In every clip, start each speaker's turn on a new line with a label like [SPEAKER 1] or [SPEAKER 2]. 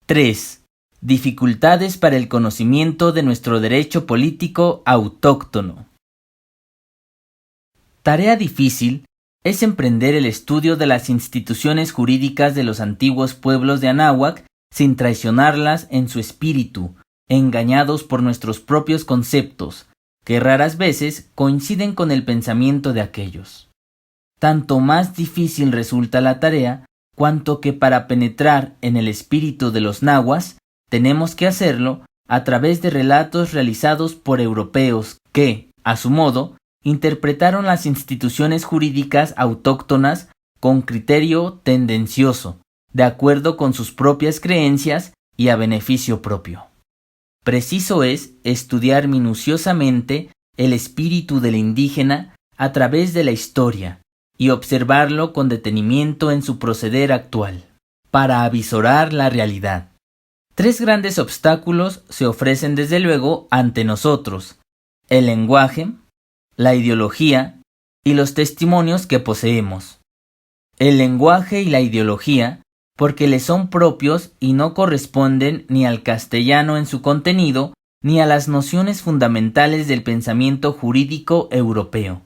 [SPEAKER 1] 3. Dificultades para el conocimiento de nuestro derecho político autóctono. Tarea difícil es emprender el estudio de las instituciones jurídicas de los antiguos pueblos de Anáhuac sin traicionarlas en su espíritu, engañados por nuestros propios conceptos, que raras veces coinciden con el pensamiento de aquellos. Tanto más difícil resulta la tarea, cuanto que para penetrar en el espíritu de los nahuas, tenemos que hacerlo a través de relatos realizados por europeos que, a su modo, interpretaron las instituciones jurídicas autóctonas con criterio tendencioso, de acuerdo con sus propias creencias y a beneficio propio. Preciso es estudiar minuciosamente el espíritu del indígena a través de la historia y observarlo con detenimiento en su proceder actual, para avisorar la realidad. 3 grandes obstáculos se ofrecen desde luego ante nosotros: el lenguaje, la ideología y los testimonios que poseemos. El lenguaje y la ideología, porque le son propios y no corresponden ni al castellano en su contenido, ni a las nociones fundamentales del pensamiento jurídico europeo.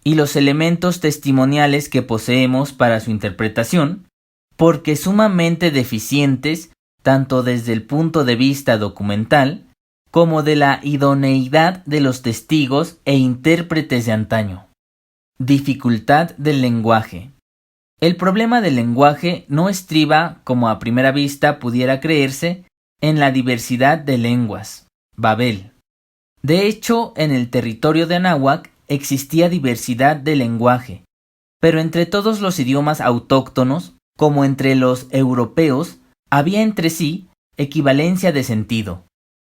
[SPEAKER 1] Y los elementos testimoniales que poseemos para su interpretación, porque sumamente deficientes tanto desde el punto de vista documental, como de la idoneidad de los testigos e intérpretes de antaño. Dificultad del lenguaje. El problema del lenguaje no estriba, como a primera vista pudiera creerse, en la diversidad de lenguas, Babel. De hecho, en el territorio de Anáhuac existía diversidad de lenguaje, pero entre todos los idiomas autóctonos, como entre los europeos, había entre sí equivalencia de sentido.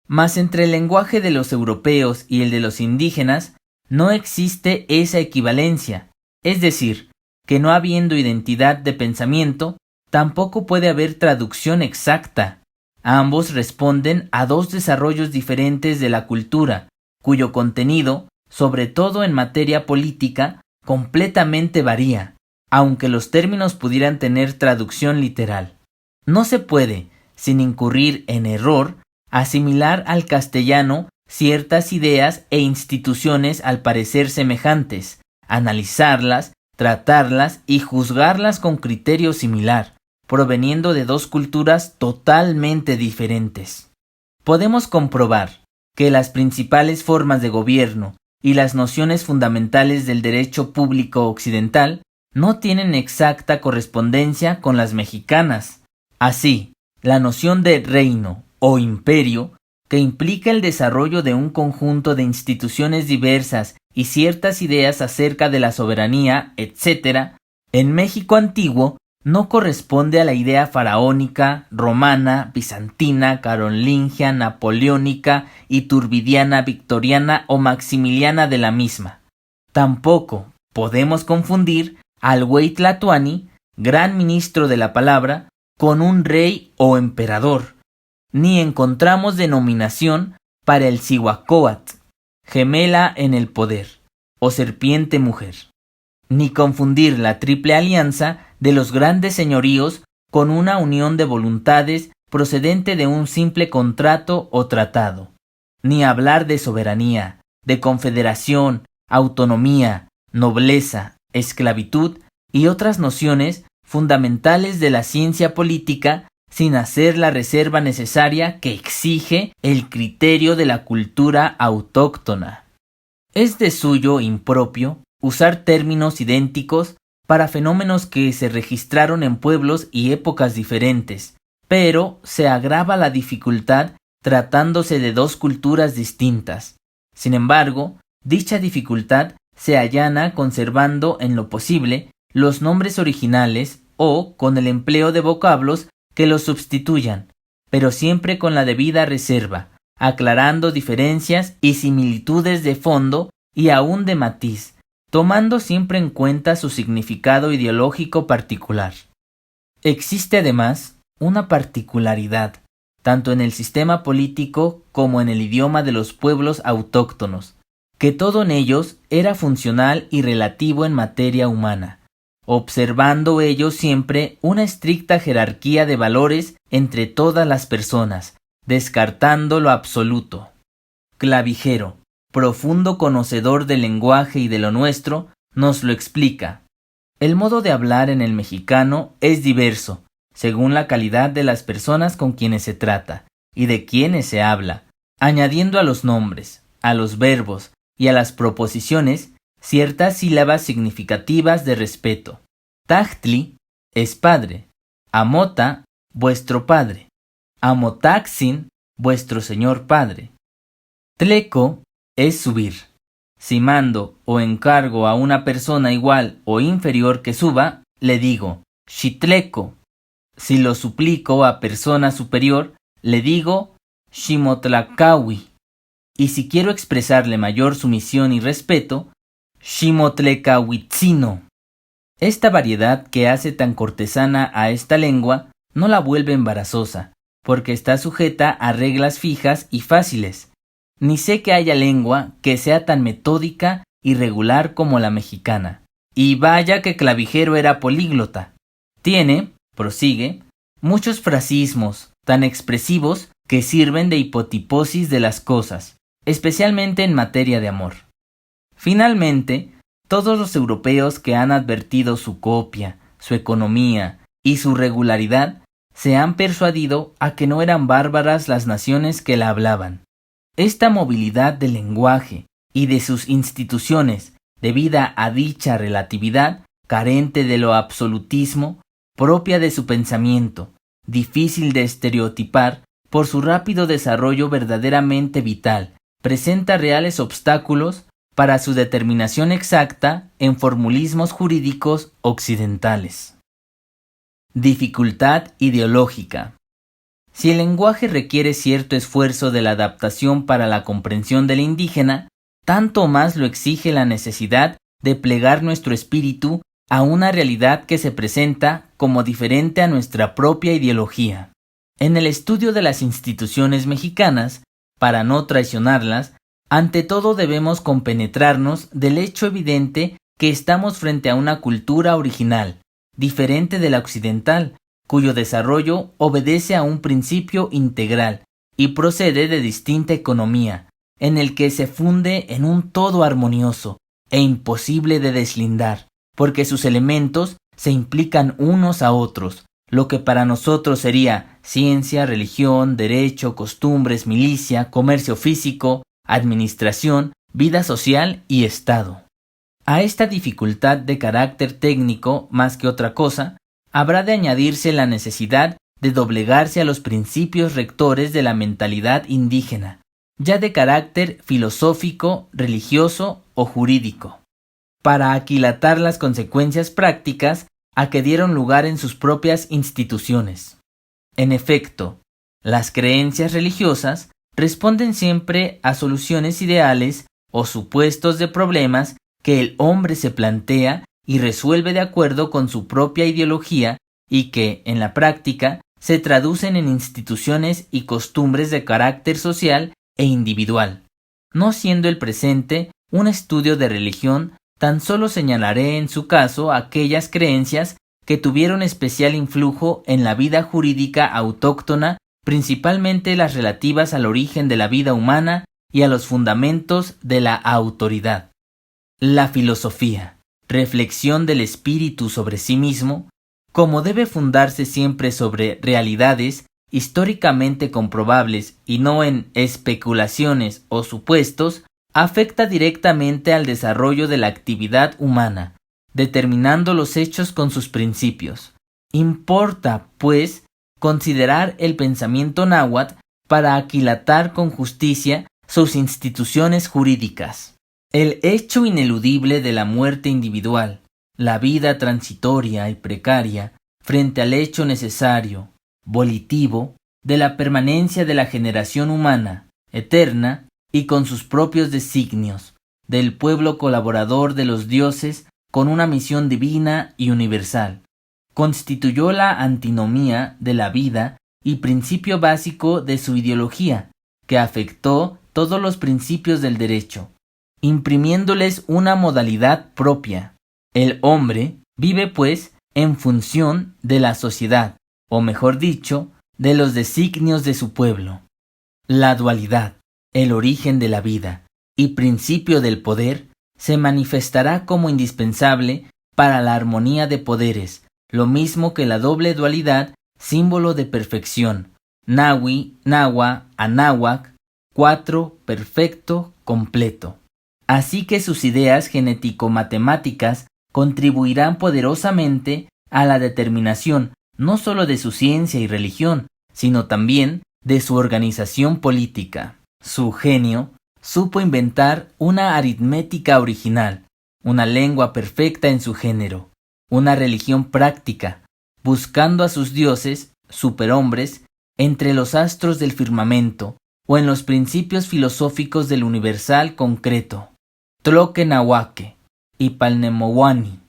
[SPEAKER 1] Mas entre el lenguaje de los europeos y el de los indígenas no existe esa equivalencia, es decir, que no habiendo identidad de pensamiento, tampoco puede haber traducción exacta. Ambos responden a 2 desarrollos diferentes de la cultura, cuyo contenido, sobre todo en materia política, completamente varía, aunque los términos pudieran tener traducción literal. No se puede, sin incurrir en error, asimilar al castellano ciertas ideas e instituciones al parecer semejantes, analizarlas, tratarlas y juzgarlas con criterio similar, proveniendo de 2 culturas totalmente diferentes. Podemos comprobar que las principales formas de gobierno y las nociones fundamentales del derecho público occidental no tienen exacta correspondencia con las mexicanas. Así, la noción de reino o imperio, que implica el desarrollo de un conjunto de instituciones diversas y ciertas ideas acerca de la soberanía, etc., en México antiguo no corresponde a la idea faraónica, romana, bizantina, carolingia, napoleónica, iturbidiana, victoriana o maximiliana de la misma. Tampoco podemos confundir al Huey Tlatoani, gran ministro de la palabra, con un rey o emperador, ni encontramos denominación para el Cihuacóatl, gemela en el poder, o serpiente mujer, ni confundir la triple alianza de los grandes señoríos con una unión de voluntades procedente de un simple contrato o tratado, ni hablar de soberanía, de confederación, autonomía, nobleza, esclavitud y otras nociones fundamentales de la ciencia política sin hacer la reserva necesaria que exige el criterio de la cultura autóctona. Es de suyo impropio usar términos idénticos para fenómenos que se registraron en pueblos y épocas diferentes, pero se agrava la dificultad tratándose de 2 culturas distintas. Sin embargo, dicha dificultad se allana conservando en lo posible los nombres originales o con el empleo de vocablos que los sustituyan, pero siempre con la debida reserva, aclarando diferencias y similitudes de fondo y aún de matiz, tomando siempre en cuenta su significado ideológico particular. Existe además una particularidad, tanto en el sistema político como en el idioma de los pueblos autóctonos, que todo en ellos era funcional y relativo en materia humana, observando ello siempre una estricta jerarquía de valores entre todas las personas, descartando lo absoluto. Clavijero, profundo conocedor del lenguaje y de lo nuestro, nos lo explica. El modo de hablar en el mexicano es diverso, según la calidad de las personas con quienes se trata y de quienes se habla, añadiendo a los nombres, a los verbos y a las proposiciones ciertas sílabas significativas de respeto. Tachtli es padre, Amota, vuestro padre, Amotaxin, vuestro señor padre. Tleco es subir. Si mando o encargo a una persona igual o inferior que suba, le digo Xitleco. Si lo suplico a persona superior, le digo Ximotlacawi. Y si quiero expresarle mayor sumisión y respeto, Ximotlecahuitzino. Esta variedad que hace tan cortesana a esta lengua no la vuelve embarazosa, porque está sujeta a reglas fijas y fáciles. Ni sé que haya lengua que sea tan metódica y regular como la mexicana. Y vaya que Clavijero era políglota. Tiene, prosigue, muchos frasismos tan expresivos que sirven de hipotiposis de las cosas, especialmente en materia de amor. Finalmente, todos los europeos que han advertido su copia, su economía y su regularidad se han persuadido a que no eran bárbaras las naciones que la hablaban. Esta movilidad del lenguaje y de sus instituciones, debida a dicha relatividad, carente de lo absolutismo, propia de su pensamiento, difícil de estereotipar por su rápido desarrollo verdaderamente vital, presenta reales obstáculos para su determinación exacta en formulismos jurídicos occidentales. Dificultad ideológica. Si el lenguaje requiere cierto esfuerzo de la adaptación para la comprensión del indígena, tanto más lo exige la necesidad de plegar nuestro espíritu a una realidad que se presenta como diferente a nuestra propia ideología. En el estudio de las instituciones mexicanas, para no traicionarlas, ante todo debemos compenetrarnos del hecho evidente que estamos frente a una cultura original, diferente de la occidental, cuyo desarrollo obedece a un principio integral y procede de distinta economía, en el que se funde en un todo armonioso e imposible de deslindar, porque sus elementos se implican unos a otros, lo que para nosotros sería ciencia, religión, derecho, costumbres, milicia, comercio físico, administración, vida social y Estado. A esta dificultad de carácter técnico, más que otra cosa, habrá de añadirse la necesidad de doblegarse a los principios rectores de la mentalidad indígena, ya de carácter filosófico, religioso o jurídico, para aquilatar las consecuencias prácticas a que dieron lugar en sus propias instituciones. En efecto, las creencias religiosas responden siempre a soluciones ideales o supuestos de problemas que el hombre se plantea y resuelve de acuerdo con su propia ideología y que, en la práctica, se traducen en instituciones y costumbres de carácter social e individual. No siendo el presente un estudio de religión, tan solo señalaré en su caso aquellas creencias que tuvieron especial influjo en la vida jurídica autóctona, principalmente las relativas al origen de la vida humana y a los fundamentos de la autoridad. La filosofía, reflexión del espíritu sobre sí mismo, como debe fundarse siempre sobre realidades históricamente comprobables y no en especulaciones o supuestos, afecta directamente al desarrollo de la actividad humana, determinando los hechos con sus principios. Importa, pues, considerar el pensamiento náhuatl para aquilatar con justicia sus instituciones jurídicas. El hecho ineludible de la muerte individual, la vida transitoria y precaria, frente al hecho necesario, volitivo, de la permanencia de la generación humana, eterna y con sus propios designios, del pueblo colaborador de los dioses con una misión divina y universal, constituyó la antinomía de la vida y principio básico de su ideología, que afectó todos los principios del derecho, imprimiéndoles una modalidad propia. El hombre, Vive, pues, en función de la sociedad, o mejor dicho, de los designios de su pueblo. La dualidad, el origen de la vida y principio del poder, se manifestará como indispensable para la armonía de poderes, lo mismo que la doble dualidad, símbolo de perfección, Nahui, Nahua, Anáhuac, 4, perfecto, completo. Así que sus ideas genético-matemáticas contribuirán poderosamente a la determinación no sólo de su ciencia y religión, sino también de su organización política. Su genio supo inventar una aritmética original, una lengua perfecta en su género, una religión práctica, buscando a sus dioses, superhombres, entre los astros del firmamento o en los principios filosóficos del universal concreto. Tloque Nahuaque, Ipalnemowani,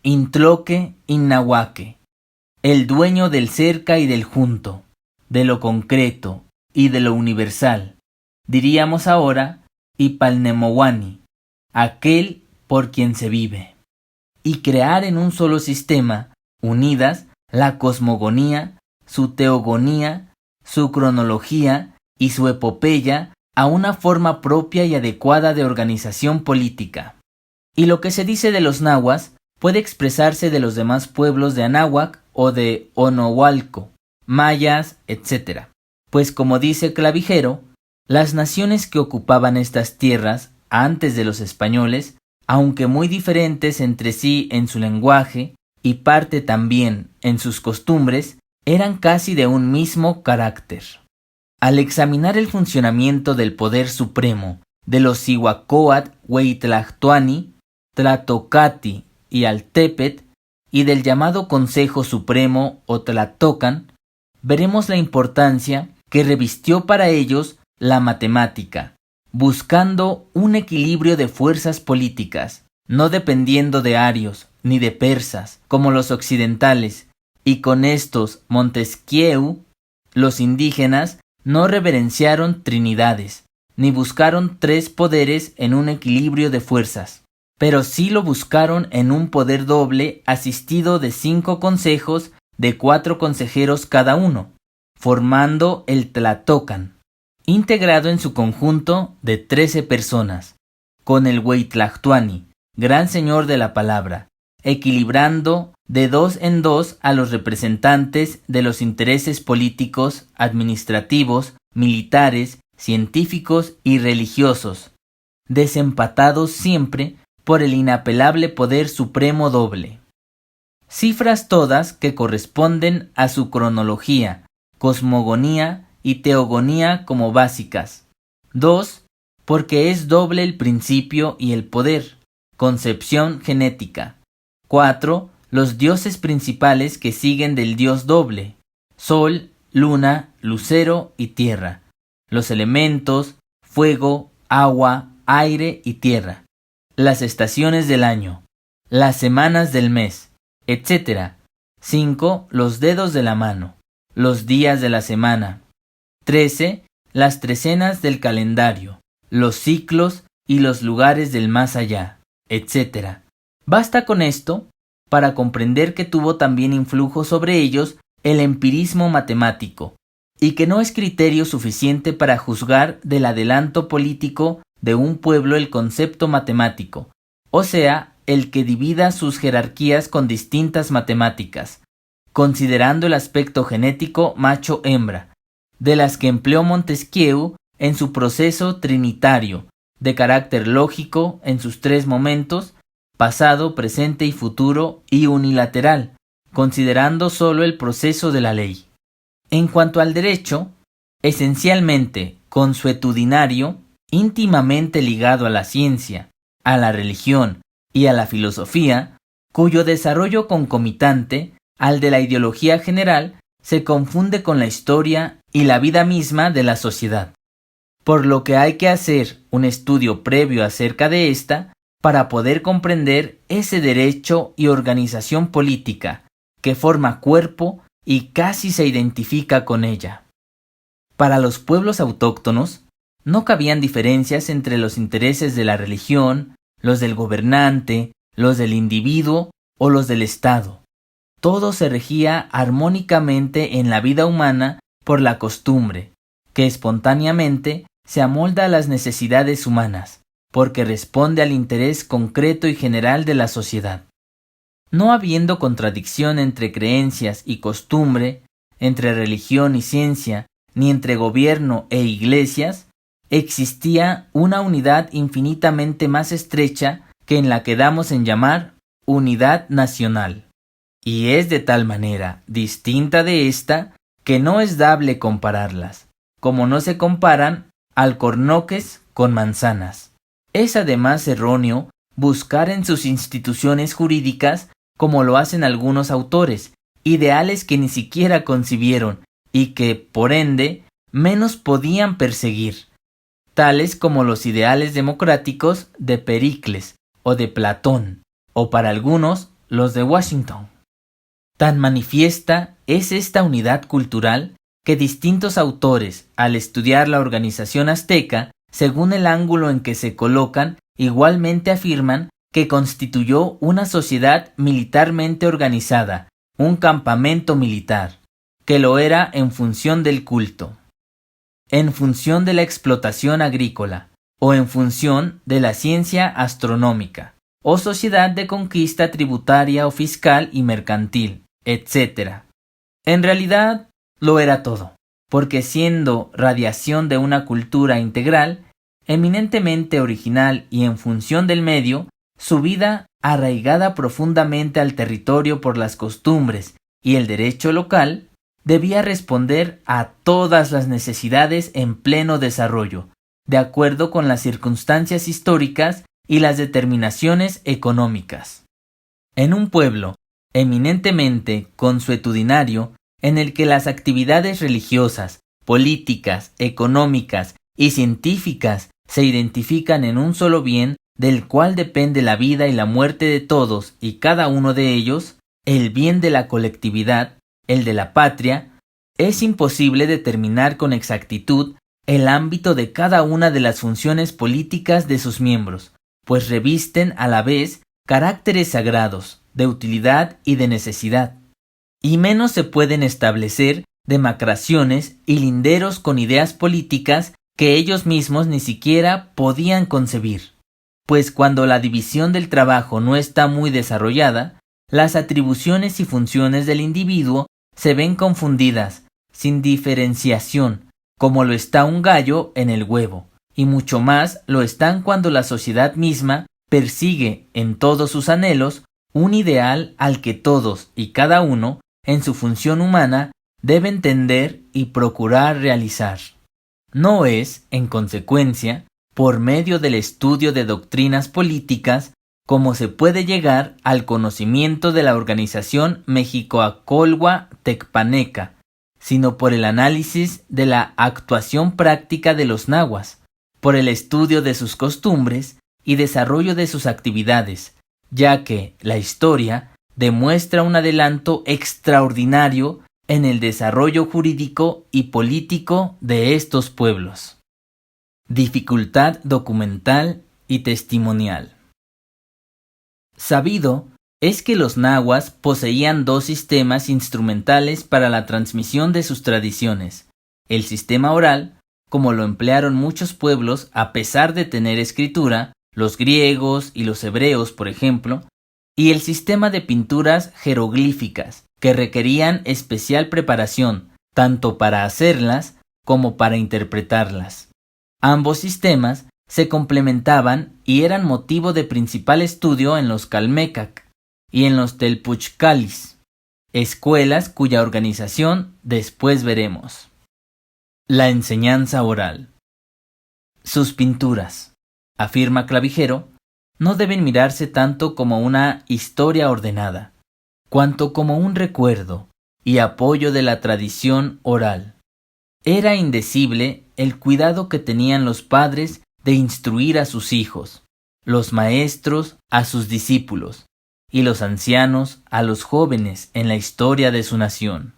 [SPEAKER 1] Intloque Innahuaque, el dueño del cerca y del junto, de lo concreto y de lo universal. Diríamos ahora Ipalnemowani, aquel por quien se vive. Y crear en un solo sistema, unidas, la cosmogonía, su teogonía, su cronología y su epopeya a una forma propia y adecuada de organización política. Y lo que se dice de los nahuas puede expresarse de los demás pueblos de Anáhuac o de Onohualco, mayas, etc. Pues como dice Clavijero, las naciones que ocupaban estas tierras antes de los españoles, aunque muy diferentes entre sí en su lenguaje y parte también en sus costumbres, eran casi de un mismo carácter. Al examinar el funcionamiento del poder supremo de los Cihuacóatl, Hueytlactuani, Tlatocati y Altepet, y del llamado Consejo Supremo o Tlatocan, veremos la importancia que revistió para ellos la matemática, buscando un equilibrio de fuerzas políticas, no dependiendo de arios ni de persas, como los occidentales, y con estos Montesquieu, los indígenas no reverenciaron trinidades, ni buscaron tres poderes en un equilibrio de fuerzas, pero sí lo buscaron en un poder doble asistido de 5 consejos de 4 consejeros cada uno, formando el Tlatocan, integrado en su conjunto de 13 personas, con el Hueytlactuani, gran señor de la palabra, equilibrando de 2 en 2 a los representantes de los intereses políticos, administrativos, militares, científicos y religiosos, desempatados siempre por el inapelable poder supremo doble. Cifras todas que corresponden a su cronología, cosmogonía y teogonía como básicas. 2. Porque es doble el principio y el poder, concepción genética. 4. Los dioses principales que siguen del dios doble, sol, luna, lucero y tierra. Los elementos, fuego, agua, aire y tierra. Las estaciones del año, las semanas del mes, etc. 5. Los dedos de la mano, los días de la semana. 13. Las trecenas del calendario, los ciclos y los lugares del más allá, etc. Basta con esto para comprender que tuvo también influjo sobre ellos el empirismo matemático, y que no es criterio suficiente para juzgar del adelanto político de un pueblo el concepto matemático, o sea, el que divida sus jerarquías con distintas matemáticas, considerando el aspecto genético macho-hembra, de las que empleó Montesquieu en su proceso trinitario, de carácter lógico en sus 3 momentos, pasado, presente y futuro, y unilateral, considerando solo el proceso de la ley. En cuanto al derecho, esencialmente consuetudinario, íntimamente ligado a la ciencia, a la religión y a la filosofía, cuyo desarrollo concomitante al de la ideología general se confunde con la historia y la vida misma de la sociedad, por lo que hay que hacer un estudio previo acerca de esta para poder comprender ese derecho y organización política que forma cuerpo y casi se identifica con ella. Para los pueblos autóctonos, no cabían diferencias entre los intereses de la religión, los del gobernante, los del individuo o los del Estado. Todo se regía armónicamente en la vida humana por la costumbre, que espontáneamente se amolda a las necesidades humanas, porque responde al interés concreto y general de la sociedad. No habiendo contradicción entre creencias y costumbre, entre religión y ciencia, ni entre gobierno e iglesias, existía una unidad infinitamente más estrecha que en la que damos en llamar unidad nacional. Y es de tal manera distinta de esta que no es dable compararlas, como no se comparan alcornoques con manzanas. Es además erróneo buscar en sus instituciones jurídicas, como lo hacen algunos autores, ideales que ni siquiera concibieron y que, por ende, menos podían perseguir, tales como los ideales democráticos de Pericles o de Platón, o para algunos los de Washington. Tan manifiesta es esta unidad cultural que distintos autores, al estudiar la organización azteca, según el ángulo en que se colocan, igualmente afirman que constituyó una sociedad militarmente organizada, un campamento militar, que lo era en función del culto, en función de la explotación agrícola, o en función de la ciencia astronómica, o sociedad de conquista tributaria o fiscal y mercantil, etc. En realidad, lo era todo, porque siendo radiación de una cultura integral, eminentemente original y en función del medio, su vida arraigada profundamente al territorio por las costumbres y el derecho local, debía responder a todas las necesidades en pleno desarrollo, de acuerdo con las circunstancias históricas y las determinaciones económicas. En un pueblo eminentemente consuetudinario, en el que las actividades religiosas, políticas, económicas y científicas se identifican en un solo bien del cual depende la vida y la muerte de todos y cada uno de ellos, el bien de la colectividad, el de la patria, es imposible determinar con exactitud el ámbito de cada una de las funciones políticas de sus miembros, pues revisten a la vez caracteres sagrados, de utilidad y de necesidad, y menos se pueden establecer demacraciones y linderos con ideas políticas que ellos mismos ni siquiera podían concebir, pues cuando la división del trabajo no está muy desarrollada, las atribuciones y funciones del individuo se ven confundidas, sin diferenciación, como lo está un gallo en el huevo, y mucho más lo están cuando la sociedad misma persigue en todos sus anhelos un ideal al que todos y cada uno, en su función humana, deben tender y procurar realizar. No es, en consecuencia, por medio del estudio de doctrinas políticas, como se puede llegar al conocimiento de la organización Mexicoacolhua-Tecpaneca, sino por el análisis de la actuación práctica de los nahuas, por el estudio de sus costumbres y desarrollo de sus actividades, ya que la historia demuestra un adelanto extraordinario en el desarrollo jurídico y político de estos pueblos. Dificultad documental y testimonial. Sabido es que los nahuas poseían dos sistemas instrumentales para la transmisión de sus tradiciones: el sistema oral, como lo emplearon muchos pueblos a pesar de tener escritura, los griegos y los hebreos, por ejemplo, y el sistema de pinturas jeroglíficas, que requerían especial preparación, tanto para hacerlas como para interpretarlas. Ambos sistemas se complementaban y eran motivo de principal estudio en los Calmecac y en los Telpuchcalis, escuelas cuya organización después veremos. La enseñanza oral. Sus pinturas, afirma Clavijero, no deben mirarse tanto como una historia ordenada, cuanto como un recuerdo y apoyo de la tradición oral. Era indecible el cuidado que tenían los padres de instruir a sus hijos, los maestros a sus discípulos, y los ancianos a los jóvenes en la historia de su nación.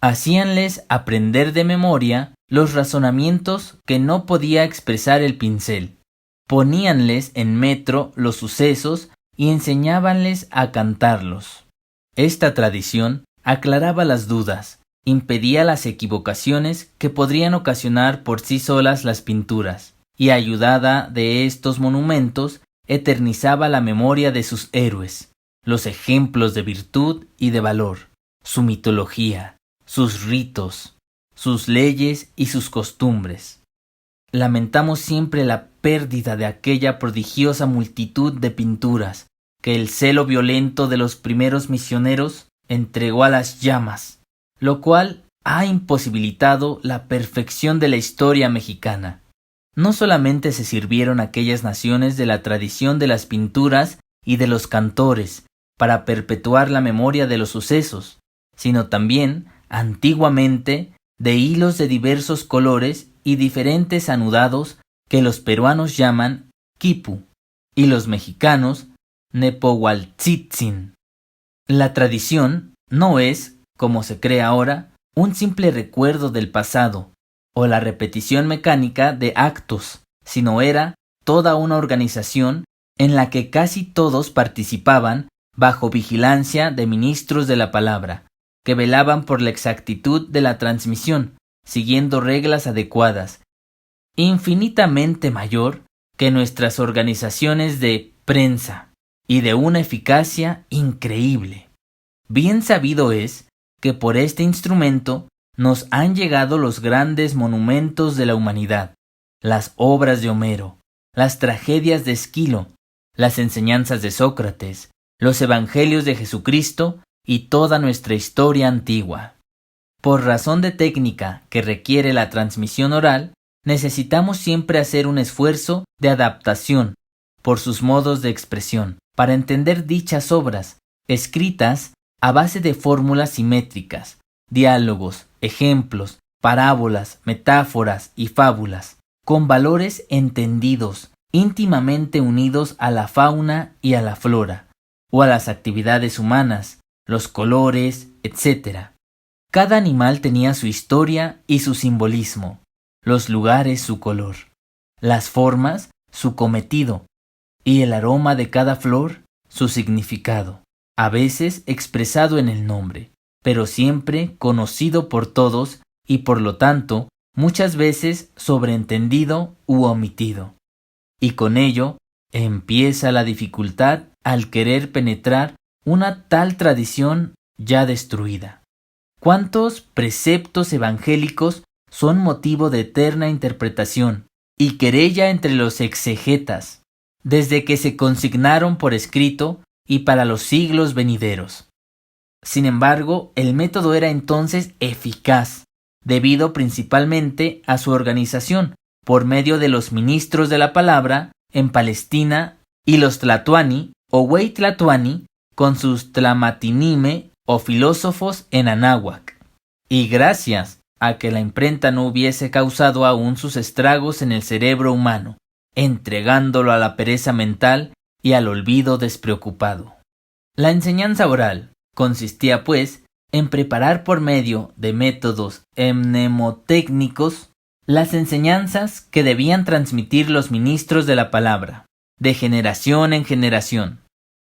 [SPEAKER 1] Hacíanles aprender de memoria los razonamientos que no podía expresar el pincel. Poníanles en metro los sucesos y enseñábanles a cantarlos. Esta tradición aclaraba las dudas, impedía las equivocaciones que podrían ocasionar por sí solas las pinturas, y ayudada de estos monumentos, eternizaba la memoria de sus héroes, los ejemplos de virtud y de valor, su mitología, sus ritos, sus leyes y sus costumbres. Lamentamos siempre la pérdida de aquella prodigiosa multitud de pinturas que el celo violento de los primeros misioneros entregó a las llamas, lo cual ha imposibilitado la perfección de la historia mexicana. No solamente se sirvieron aquellas naciones de la tradición de las pinturas y de los cantores para perpetuar la memoria de los sucesos, sino también, antiguamente, de hilos de diversos colores y diferentes anudados que los peruanos llaman quipu y los mexicanos nepohualtzitzin. La tradición no es, como se cree ahora, un simple recuerdo del pasado o la repetición mecánica de actos, sino era toda una organización en la que casi todos participaban bajo vigilancia de ministros de la palabra, que velaban por la exactitud de la transmisión, siguiendo reglas adecuadas, infinitamente mayor que nuestras organizaciones de prensa, y de una eficacia increíble. Bien sabido es que por este instrumento nos han llegado los grandes monumentos de la humanidad, las obras de Homero, las tragedias de Esquilo, las enseñanzas de Sócrates, los evangelios de Jesucristo y toda nuestra historia antigua. Por razón de técnica que requiere la transmisión oral, necesitamos siempre hacer un esfuerzo de adaptación por sus modos de expresión, para entender dichas obras, escritas a base de fórmulas simétricas, diálogos, ejemplos, parábolas, metáforas y fábulas, con valores entendidos, íntimamente unidos a la fauna y a la flora, o a las actividades humanas, los colores, etc. Cada animal tenía su historia y su simbolismo, los lugares su color, las formas su cometido, y el aroma de cada flor su significado, a veces expresado en el nombre, pero siempre conocido por todos y por lo tanto muchas veces sobreentendido u omitido. Y con ello empieza la dificultad al querer penetrar una tal tradición ya destruida. ¿Cuántos preceptos evangélicos son motivo de eterna interpretación y querella entre los exegetas, desde que se consignaron por escrito y para los siglos venideros? Sin embargo, el método era entonces eficaz, debido principalmente a su organización por medio de los ministros de la palabra en Palestina y los tlatoani o Huey tlatoani con sus tlamatinime o filósofos en Anáhuac. Y gracias a que la imprenta no hubiese causado aún sus estragos en el cerebro humano, entregándolo a la pereza mental y al olvido despreocupado. La enseñanza oral consistía, pues, en preparar por medio de métodos mnemotécnicos las enseñanzas que debían transmitir los ministros de la palabra, de generación en generación.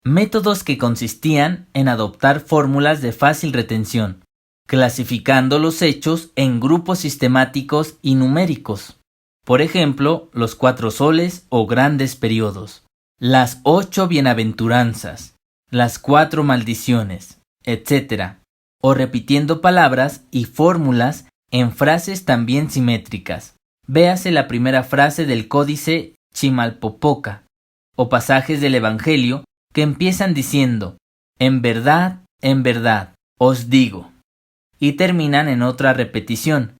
[SPEAKER 1] Métodos que consistían en adoptar fórmulas de fácil retención, clasificando los hechos en grupos sistemáticos y numéricos. Por ejemplo, los 4 soles o grandes periodos, las 8 bienaventuranzas, las 4 maldiciones, etc. O repitiendo palabras y fórmulas en frases también simétricas. Véase la primera frase del Códice Chimalpopoca, o pasajes del Evangelio que empiezan diciendo, en verdad, os digo, y terminan en otra repetición,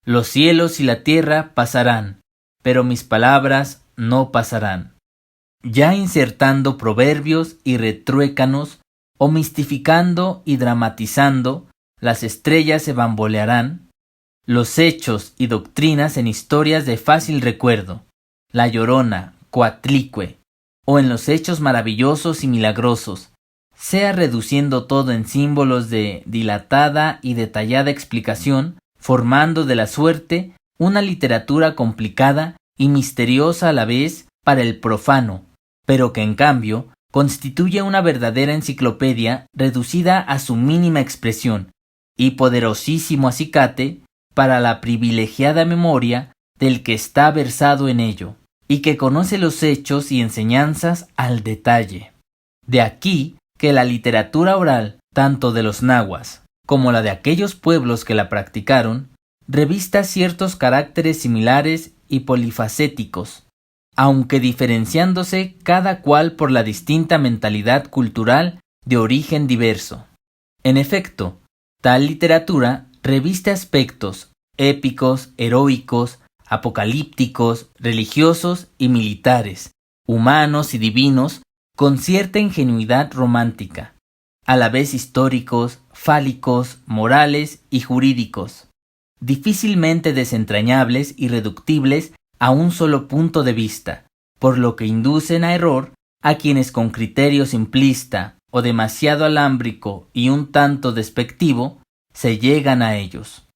[SPEAKER 1] los cielos y la tierra pasarán, pero mis palabras no pasarán. Ya insertando proverbios y retruécanos, o mistificando y dramatizando, las estrellas se bambolearán, los hechos y doctrinas en historias de fácil recuerdo, La Llorona, Coatlicue, o en los hechos maravillosos y milagrosos, sea reduciendo todo en símbolos de dilatada y detallada explicación, formando de la suerte una literatura complicada y misteriosa a la vez para el profano, pero que en cambio constituye una verdadera enciclopedia reducida a su mínima expresión y poderosísimo acicate para la privilegiada memoria del que está versado en ello y que conoce los hechos y enseñanzas al detalle. De aquí que la literatura oral, tanto de los nahuas como la de aquellos pueblos que la practicaron, revista ciertos caracteres similares y polifacéticos, aunque diferenciándose cada cual por la distinta mentalidad cultural de origen diverso. En efecto, tal literatura reviste aspectos épicos, heroicos, apocalípticos, religiosos y militares, humanos y divinos, con cierta ingenuidad romántica, a la vez históricos, fálicos, morales y jurídicos, difícilmente desentrañables y reductibles a un solo punto de vista, por lo que inducen a error a quienes con criterio simplista o demasiado alámbrico y un tanto despectivo se llegan a ellos.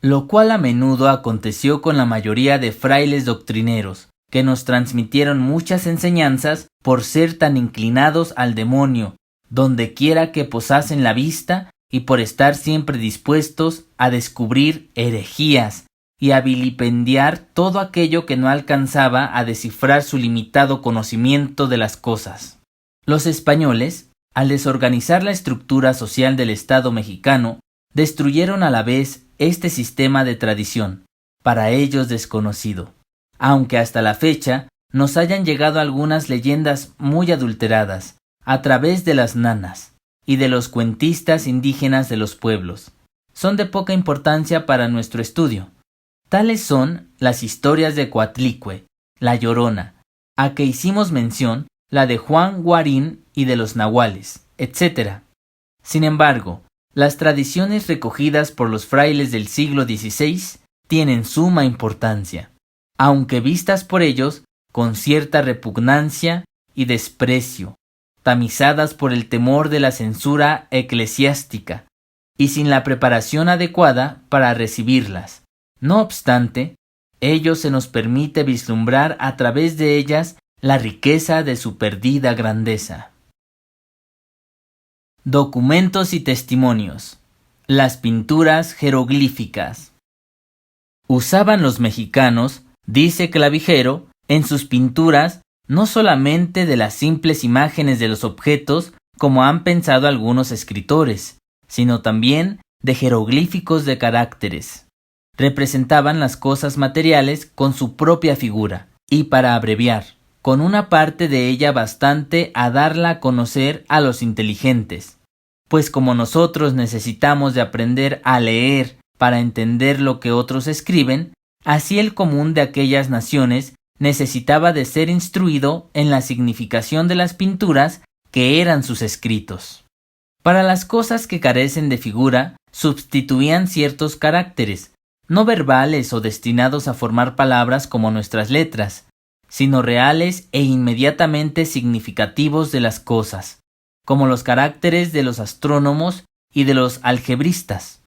[SPEAKER 1] Lo cual a menudo aconteció con la mayoría de frailes doctrineros, que nos transmitieron muchas enseñanzas por ser tan inclinados al demonio, donde quiera que posasen la vista, y por estar siempre dispuestos a descubrir herejías y a vilipendiar todo aquello que no alcanzaba a descifrar su limitado conocimiento de las cosas. Los españoles, al desorganizar la estructura social del Estado mexicano, destruyeron a la vez este sistema de tradición, para ellos desconocido, aunque hasta la fecha nos hayan llegado algunas leyendas muy adulteradas, a través de las nanas y de los cuentistas indígenas de los pueblos. Son de poca importancia para nuestro estudio. Tales son las historias de Coatlicue, La Llorona, a que hicimos mención, la de Juan Guarín y de los nahuales, etc. Sin embargo, las tradiciones recogidas por los frailes del siglo XVI tienen suma importancia, aunque vistas por ellos con cierta repugnancia y desprecio, tamizadas por el temor de la censura eclesiástica y sin la preparación adecuada para recibirlas. No obstante, ello se nos permite vislumbrar a través de ellas la riqueza de su perdida grandeza. Documentos y testimonios. Las pinturas jeroglíficas. Usaban los mexicanos, dice Clavijero, en sus pinturas no solamente de las simples imágenes de los objetos como han pensado algunos escritores, sino también de jeroglíficos de caracteres. Representaban las cosas materiales con su propia figura, y para abreviar, con una parte de ella bastante a darla a conocer a los inteligentes, pues como nosotros necesitamos de aprender a leer para entender lo que otros escriben, así el común de aquellas naciones necesitaba de ser instruido en la significación de las pinturas que eran sus escritos. Para las cosas que carecen de figura, sustituían ciertos caracteres, no verbales o destinados a formar palabras como nuestras letras, sino reales e inmediatamente significativos de las cosas, como los caracteres de los astrónomos y de los algebristas.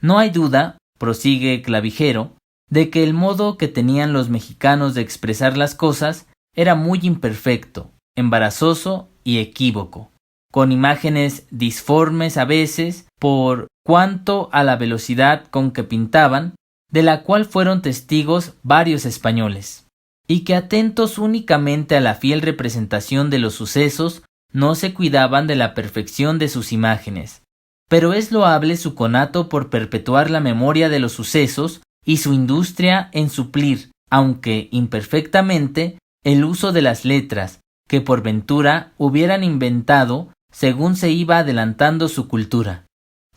[SPEAKER 1] No hay duda, prosigue Clavijero, de que el modo que tenían los mexicanos de expresar las cosas era muy imperfecto, embarazoso y equívoco, con imágenes disformes a veces por cuanto a la velocidad con que pintaban, de la cual fueron testigos varios españoles, y que atentos únicamente a la fiel representación de los sucesos, no se cuidaban de la perfección de sus imágenes. Pero es loable su conato por perpetuar la memoria de los sucesos y su industria en suplir, aunque imperfectamente, el uso de las letras, que por ventura hubieran inventado según se iba adelantando su cultura.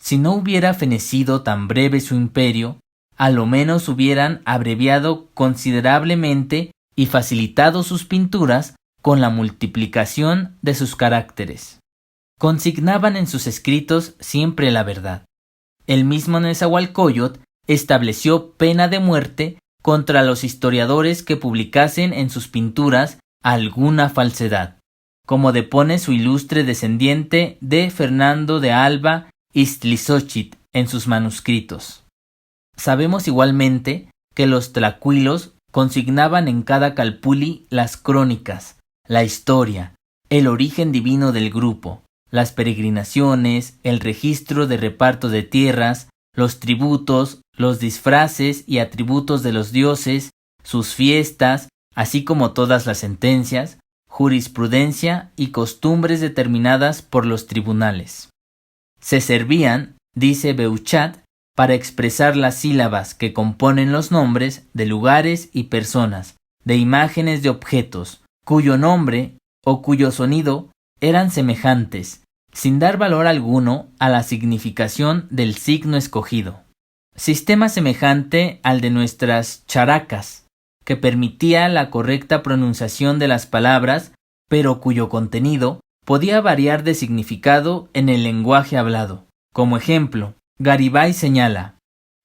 [SPEAKER 1] Si no hubiera fenecido tan breve su imperio, a lo menos hubieran abreviado considerablemente y facilitado sus pinturas con la multiplicación de sus caracteres. Consignaban en sus escritos siempre la verdad. El mismo Nezahualcóyotl estableció pena de muerte contra los historiadores que publicasen en sus pinturas alguna falsedad, como depone su ilustre descendiente de Fernando de Alba Iztlizóchitl en sus manuscritos. Sabemos igualmente que los tlacuilos consignaban en cada calpulli las crónicas, la historia, el origen divino del grupo, las peregrinaciones, el registro de reparto de tierras, los tributos, los disfraces y atributos de los dioses, sus fiestas, así como todas las sentencias, jurisprudencia y costumbres determinadas por los tribunales. Se servían, dice Beuchat, para expresar las sílabas que componen los nombres de lugares y personas, de imágenes de objetos, cuyo nombre o cuyo sonido eran semejantes, sin dar valor alguno a la significación del signo escogido. Sistema semejante al de nuestras characas, que permitía la correcta pronunciación de las palabras, pero cuyo contenido podía variar de significado en el lenguaje hablado. Como ejemplo, Garibay señala,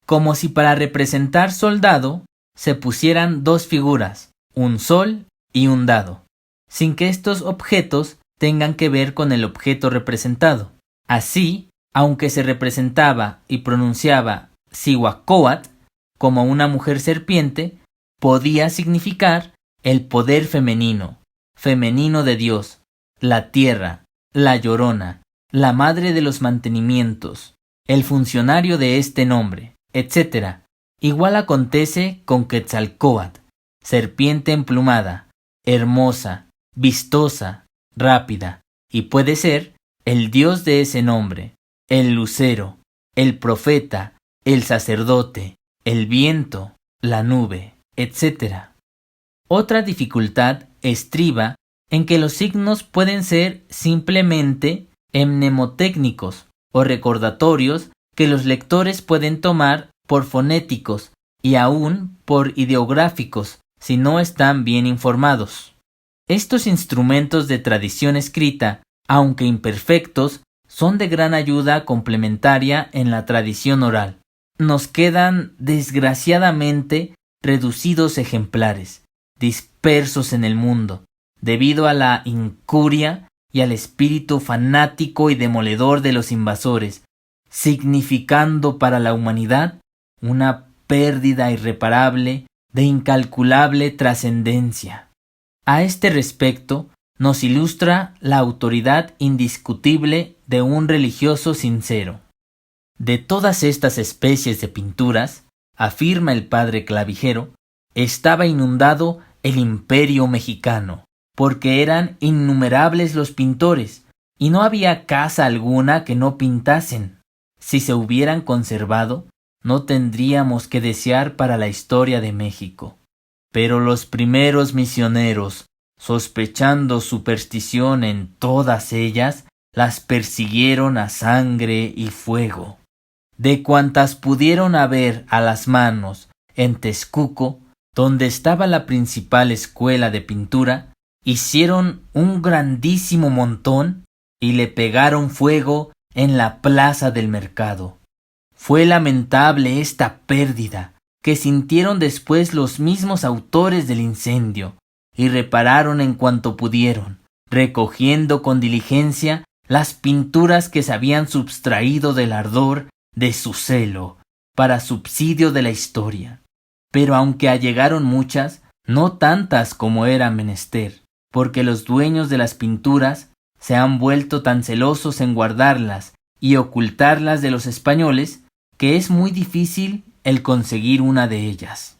[SPEAKER 1] como si para representar soldado se pusieran dos figuras, un sol y un dado, sin que estos objetos tengan que ver con el objeto representado. Así, aunque se representaba y pronunciaba Cihuacóatl como una mujer serpiente, podía significar el poder femenino, femenino de Dios, la tierra, la llorona, la madre de los mantenimientos, el funcionario de este nombre, etc. Igual acontece con Quetzalcóatl, serpiente emplumada, hermosa, vistosa, rápida, y puede ser el dios de ese nombre, el lucero, el profeta, el sacerdote, el viento, la nube, etc. Otra dificultad estriba en que los signos pueden ser simplemente mnemotécnicos o recordatorios que los lectores pueden tomar por fonéticos y aún por ideográficos si no están bien informados. Estos instrumentos de tradición escrita, aunque imperfectos, son de gran ayuda complementaria en la tradición oral. Nos quedan, desgraciadamente, reducidos ejemplares, dispersos en el mundo, debido a la incuria y al espíritu fanático y demoledor de los invasores, significando para la humanidad una pérdida irreparable de incalculable trascendencia. A este respecto, nos ilustra la autoridad indiscutible de un religioso sincero. De todas estas especies de pinturas, afirma el padre Clavijero, estaba inundado el imperio mexicano, porque eran innumerables los pintores, y no había casa alguna que no pintasen. Si se hubieran conservado, no tendríamos que desear para la historia de México. Pero los primeros misioneros, sospechando superstición en todas ellas, las persiguieron a sangre y fuego. De cuantas pudieron haber a las manos en Texcoco, donde estaba la principal escuela de pintura, hicieron un grandísimo montón y le pegaron fuego en la plaza del mercado. Fue lamentable esta pérdida que sintieron después los mismos autores del incendio y repararon en cuanto pudieron, recogiendo con diligencia las pinturas que se habían subtraído del ardor de su celo para subsidio de la historia. Pero aunque allegaron muchas, no tantas como era menester, porque los dueños de las pinturas se han vuelto tan celosos en guardarlas y ocultarlas de los españoles que es muy difícil el conseguir una de ellas.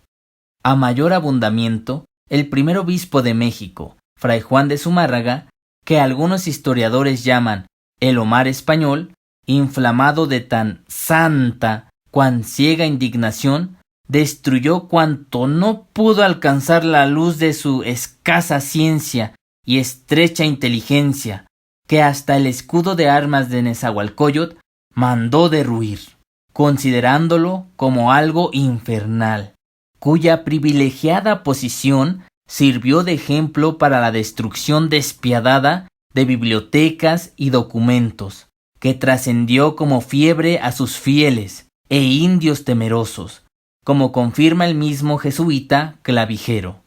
[SPEAKER 1] A mayor abundamiento, el primer obispo de México, Fray Juan de Zumárraga, que algunos historiadores llaman el Omar español, inflamado de tan santa cuan ciega indignación, destruyó cuanto no pudo alcanzar la luz de su escasa ciencia y estrecha inteligencia, que hasta el escudo de armas de Nezahualcóyotl mandó derruir, considerándolo como algo infernal, cuya privilegiada posición sirvió de ejemplo para la destrucción despiadada de bibliotecas y documentos, que trascendió como fiebre a sus fieles e indios temerosos, como confirma el mismo jesuita Clavijero.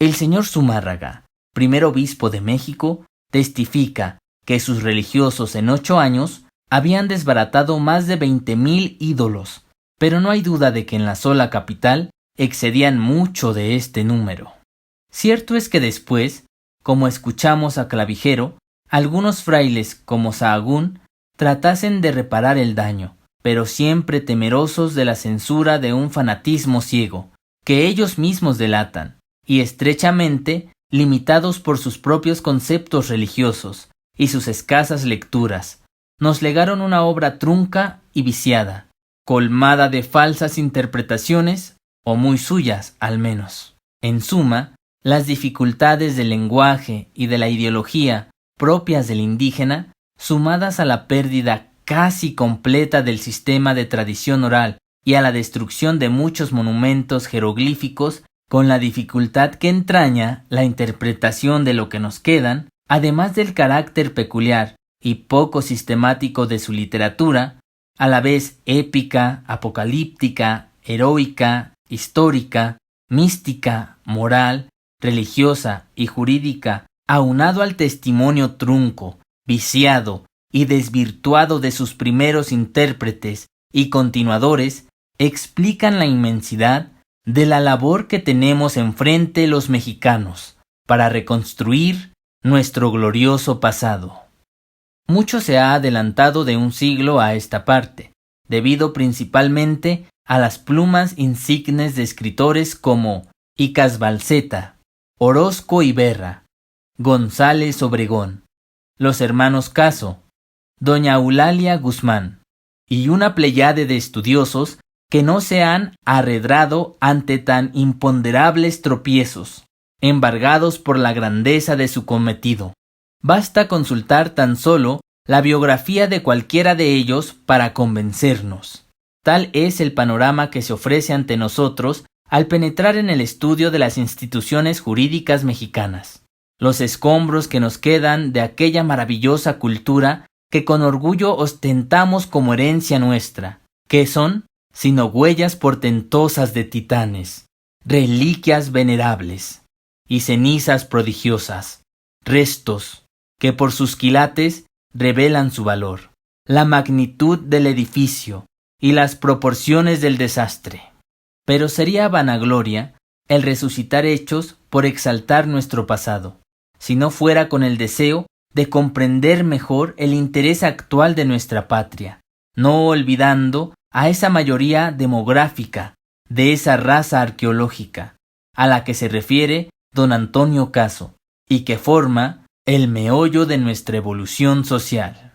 [SPEAKER 1] El señor Zumárraga, primer obispo de México, testifica que sus religiosos en 8 años habían desbaratado más de 20,000 ídolos, pero no hay duda de que en la sola capital excedían mucho de este número. Cierto es que después como escuchamos a Clavijero, algunos frailes como Sahagún tratasen de reparar el daño, pero siempre temerosos de la censura de un fanatismo ciego, que ellos mismos delatan, y estrechamente limitados por sus propios conceptos religiosos y sus escasas lecturas, nos legaron una obra trunca y viciada, colmada de falsas interpretaciones, o muy suyas al menos. En suma, las dificultades del lenguaje y de la ideología propias del indígena, sumadas a la pérdida casi completa del sistema de tradición oral y a la destrucción de muchos monumentos jeroglíficos, con la dificultad que entraña la interpretación de lo que nos quedan, además del carácter peculiar y poco sistemático de su literatura, a la vez épica, apocalíptica, heroica, histórica, mística, moral, religiosa y jurídica, aunado al testimonio trunco, viciado y desvirtuado de sus primeros intérpretes y continuadores, explican la inmensidad de la labor que tenemos enfrente los mexicanos para reconstruir nuestro glorioso pasado. Mucho se ha adelantado de un siglo a esta parte, debido principalmente a las plumas insignes de escritores como Icas Balseta, Orozco Iberra, González Obregón, los hermanos Caso, doña Eulalia Guzmán, y una pléyade de estudiosos que no se han arredrado ante tan imponderables tropiezos, embargados por la grandeza de su cometido. Basta consultar tan solo la biografía de cualquiera de ellos para convencernos. Tal es el panorama que se ofrece ante nosotros al penetrar en el estudio de las instituciones jurídicas mexicanas. Los escombros que nos quedan de aquella maravillosa cultura que con orgullo ostentamos como herencia nuestra, que son sino huellas portentosas de titanes, reliquias venerables y cenizas prodigiosas, restos que por sus quilates revelan su valor, la magnitud del edificio y las proporciones del desastre. Pero sería vanagloria el resucitar hechos por exaltar nuestro pasado, si no fuera con el deseo de comprender mejor el interés actual de nuestra patria, no olvidando a esa mayoría demográfica de esa raza arqueológica, a la que se refiere don Antonio Caso, y que forma el meollo de nuestra evolución social.